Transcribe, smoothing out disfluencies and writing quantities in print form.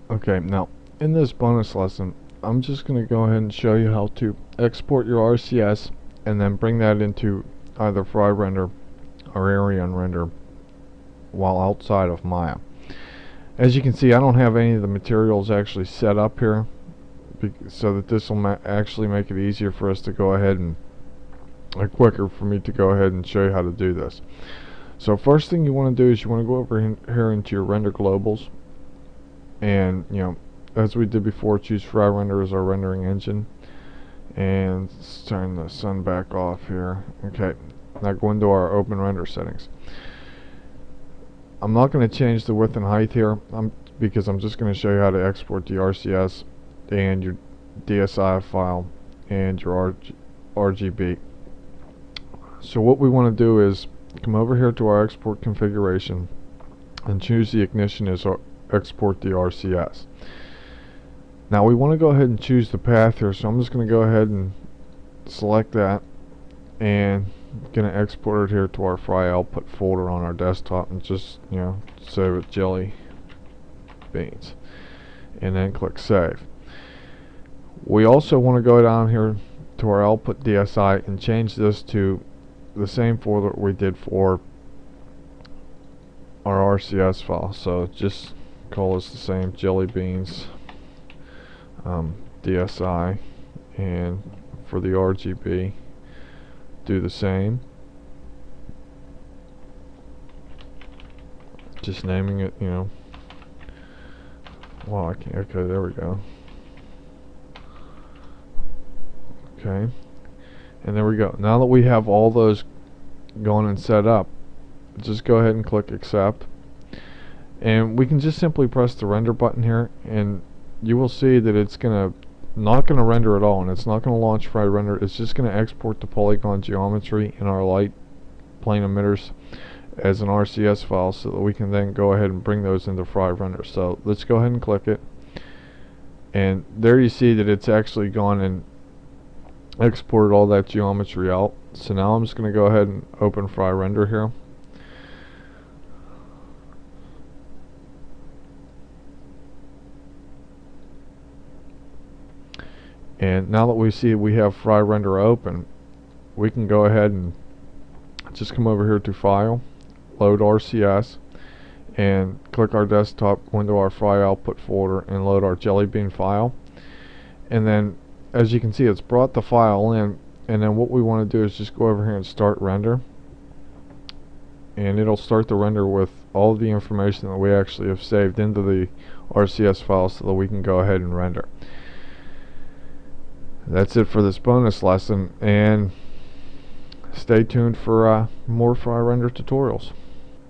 Okay, now in this bonus lesson, I'm just going to go ahead and show you how to export your RCS and then bring that into either Fryrender or Arion Render while outside of Maya. As you can see, I don't have any of the materials actually set up here, so that this will actually make it easier for us to go ahead and quicker for me to go ahead and show you how to do this. So first thing you want to do is you want to go over here into your render globals, and as we did before, choose Fryrender as our rendering engine, and let's turn the sun back off here. Okay, now go into our open render settings. I'm not going to change the width and height here because I'm just going to show you how to export the RCS and your DSI file and your RGB. So what we want to do is come over here to our export configuration and choose the ignition as export the RCS. Now we want to go ahead and choose the path here, so I'm just going to go ahead and select that, and going to export it here to our Fry output folder on our desktop, and just save it Jelly Beans, and then click save. We also want to go down here to our output DSI and change this to the same folder we did for our RCS file. So just call this the same, Jelly Beans DSI, and for the RGB do the same, just naming it, well, I can't. Okay, there we go. Okay, and there we go. Now that we have all those going and set up, just go ahead and click accept, and we can just simply press the render button here, and you will see that it's not gonna render at all, and it's not gonna launch Fryrender. It's just gonna export the polygon geometry in our light plane emitters as an RCS file, so that we can then go ahead and bring those into Fryrender. So let's go ahead and click it, and there you see that it's actually gone and exported all that geometry out. So now I'm just going to go ahead and open Fryrender here, and now that we see we have Fryrender open, we can go ahead and just come over here to File, Load RCS, and click our desktop, go into our Fry output folder, and load our Jelly Bean file. And then as you can see, it's brought the file in, and then what we want to do is just go over here and start render, and it'll start the render with all of the information that we actually have saved into the RCS file, so that we can go ahead and render. That's it for this bonus lesson, and stay tuned for more Fryrender tutorials.